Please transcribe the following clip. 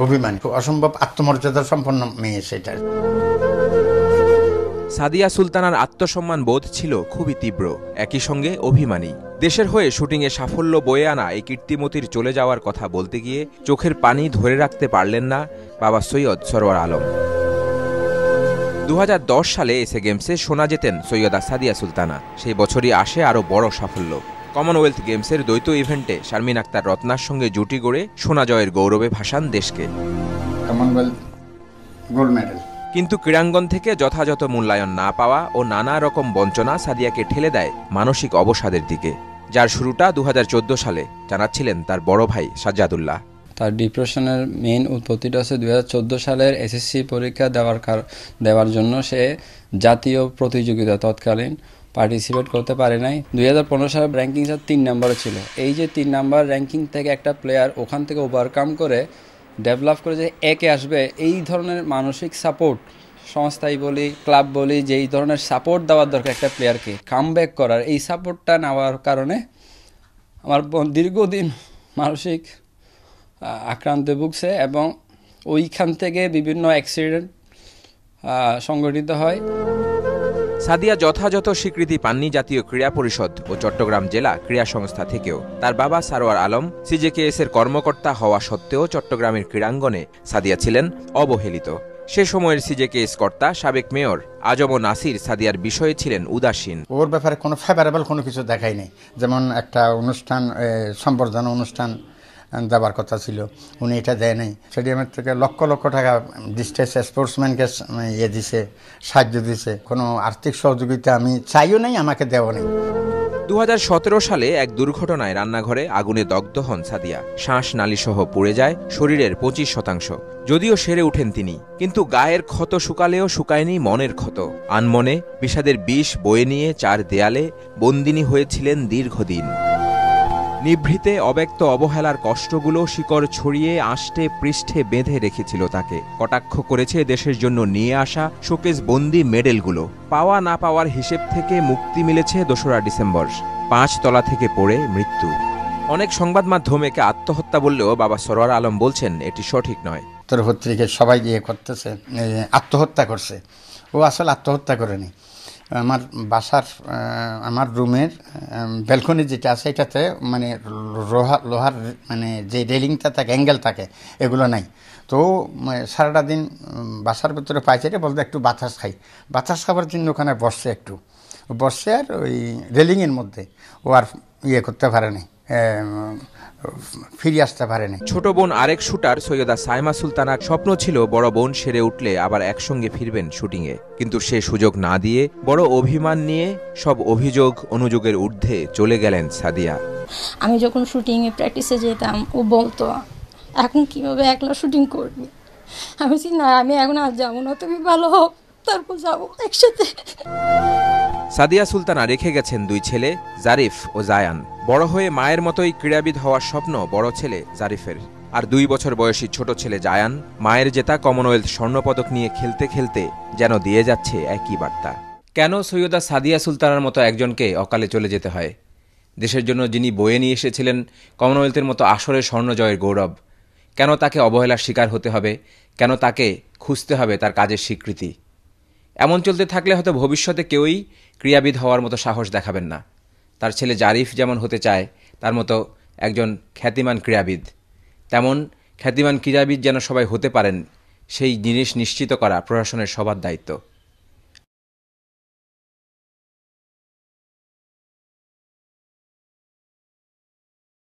অভিমানী, অসম্ভব আত্মমর্যাদা সম্পন্ন মেয়ে সেটা। সাদিয়া সুলতানার আত্মসম্মান বোধ ছিল খুবই তীব্র, একই সঙ্গে অভিমানী। দেশের হয়ে শুটিংয়ে সাফল্য বয়ে আনা এই কীর্তিমতির চলে যাওয়ার কথা বলতে গিয়ে চোখের পানি ধরে রাখতে পারলেন না বাবা সৈয়দ সরওয়ার আলম। 2010 সালে এসএ গেমসে সোনা জেতেন সৈয়দা সাদিয়া সুলতানা। সেই বছরই আসে আরও বড় সাফল্য। কমনওয়েলথ গেমসের দ্বৈত ইভেন্টে শারমিন আক্তার রত্নার সঙ্গে জুটি গড়ে সোনা জয়ের গৌরবে ভাসান দেশকে। Commonwealth gold medal. কিন্তু ক্রীড়াঙ্গন থেকে যথাযথ মূল্যায়ন না পাওয়া ও নানা রকম বঞ্চনা সাদিয়াকে ঠেলে দেয় মানসিক অবসাদের দিকে, যার শুরুটা 2014 সালে জানাচ্ছিলেন তার বড় ভাই সাজ্জাদুল্লাহ। তার ডিপ্রেশনের মেইন উৎপত্তিটা হচ্ছে 2014 সালের এসএসসি পরীক্ষা দেওয়ার জন্য সে জাতীয় প্রতিযোগিতা তৎকালীন পার্টিসিপেট করতে পারে নাই। 2015 সালের র্যাঙ্কিং 3 নম্বরে ছিল। এই যে 3 নম্বর র্যাঙ্কিং থেকে একটা প্লেয়ার ওখান থেকে ওভারকাম করে ডেভেলপ করে যে একে আসবে, এই ধরনের মানসিক সাপোর্ট সংস্থাই বলি ক্লাব বলি, যে এই ধরনের সাপোর্ট দেওয়ার দরকার একটা প্লেয়ারকে কামব্যাক করার, এই সাপোর্টটা নেওয়ার কারণে আমার দীর্ঘদিন মানসিক আক্রান্তে ভুগছে এবং ওইখান থেকে বিভিন্ন অ্যাক্সিডেন্ট সংঘটিত হয়। সাদিয়া যথাযথ স্বীকৃতি পাননি জাতীয় ক্রীড়া পরিষদ ও চট্টগ্রাম জেলা ক্রীড়া সংস্থা থেকেও। তার বাবা সারোয়ার আলম সিজেকেএস এর কর্মকর্তা হওয়া সত্ত্বেও চট্টগ্রামের ক্রীড়াঙ্গনে সাদিয়া ছিলেন অবহেলিত। সে সময়ের সিজেকেএস কর্তা সাবেক মেয়র আজম নাসির সাদিয়ার বিষয়ে ছিলেন উদাসীন। ওর ব্যাপারে কোনো ফেভারেবল কোনো কিছু দেখাই নেই। যেমন একটা অনুষ্ঠান, সম্বর্ধনা অনুষ্ঠান দেওয়ার কথা ছিল, উনি এটা দেয় নাই। স্টেডিয়ামের থেকে লক্ষ লক্ষ টাকা ডিস্ট্রিক্ট স্পোর্টসম্যানকে দিছে, সাহায্য দিছে। কোনো আর্থিক সহযোগিতা আমি চাইও নাই, আমাকে দেওয়া নেই। 2017 সালে এক দুর্ঘটনায় রান্নাঘরে আগুনে দগ্ধ হন সাদিয়া। শ্বাস নালীসহ পুড়ে যায় শরীরের 25%। যদিও সেরে উঠেন তিনি, কিন্তু গায়ের ক্ষত শুকালেও শুকায়নি মনের ক্ষত। আনমনে বিষাদের বিষ বয়ে নিয়ে 4 দেয়ালে বন্দিনী হয়েছিলেন দীর্ঘদিন। নিভৃতে অব্যক্ত অবহেলার কষ্টগুলো শিকড় ছড়িয়ে আষ্টে পৃষ্ঠে বেঁধে রেখেছিল তাকে। কটাক্ষ করেছে দেশের জন্য নিয়ে আসা শোকেস বন্দি মেডেলগুলো। পাওয়া না পাওয়ার হিসেব থেকে মুক্তি মিলেছে 2রা ডিসেম্বর। 5 তলা থেকে পড়ে মৃত্যু। অনেক সংবাদ মাধ্যম একে আত্মহত্যা বললেও বাবা সরওয়ার আলম বলছেন এটি সঠিক নয়। তোর পত্রিকায় সবাই গিয়ে করতেছে আত্মহত্যা করছে, ও আসলে আত্মহত্যা করেনি। আমার বাসার আমার রুমের ব্যালকনি যেটা আছে এটাতে মানে লোহার মানে যে রেলিংটা থাকে, অ্যাঙ্গেল থাকে, এগুলো নাই। তো সারাটা দিন বাসার ভিতরে পাইছে বলতে একটু বাতাস খাই, বাতাস খাবার জন্য ওখানে বসছে আর ওই রেলিংয়ের মধ্যে ও আর করতে পারেনি, ফিরে আসতে পারেনি। ছোট বোন আরেক শুটার সৈয়দা সাইমা সুলতানার স্বপ্ন ছিল বড় বোন সেরে উঠলে আবার একসঙ্গে ফিরবেন শুটিংয়ে, কিন্তু সে সুযোগ না দিয়ে বড় অভিমান নিয়ে সব অভিযোগ অনুযোগের ঊর্ধ্বে চলে গেলেন সাদিয়া। আমি যখন শুটিংয়ে প্র্যাকটিসে যেতাম ও বলতো এখন কিভাবে একলা শুটিং করবি। আমি বলছি না, আমি এখন আর যাবো না, তুমি ভালো হোক তারপর যাবো একসাথে। সাদিয়া সুলতানা রেখে গেছেন 2 ছেলে, জারিফ ও জায়ান। বড় হয়ে মায়ের মতোই ক্রীড়াবিদ হওয়ার স্বপ্ন বড় ছেলে জারিফের। আর 2 বছর বয়সী ছোট ছেলে জায়ান মায়ের জেতা কমনওয়েলথ স্বর্ণপদক নিয়ে খেলতে খেলতে যেন দিয়ে যাচ্ছে একই বার্তা। কেন সৈয়দা সাদিয়া সুলতানার মতো একজনকে অকালে চলে যেতে হয়? দেশের জন্য যিনি বয়ে নিয়ে এসেছিলেন কমনওয়েলথের মতো আসরের স্বর্ণ জয়ের গৌরব, কেন তাকে অবহেলার শিকার হতে হবে? কেন তাকে খুঁজতে হবে তার কাজের স্বীকৃতি? এমন চলতে থাকলে হয়তো ভবিষ্যতে কেউই ক্রীড়াবিদ হওয়ার মতো সাহস দেখাবেন না। তার ছেলে জারিফ যেমন হতে চায় তার মতো একজন খ্যাতিমান ক্রীড়াবিদ, তেমন খ্যাতিমান ক্রীড়াবিদ যেন সবাই হতে পারেন, সেই জিনিস নিশ্চিত করা প্রশাসনের সবার দায়িত্ব।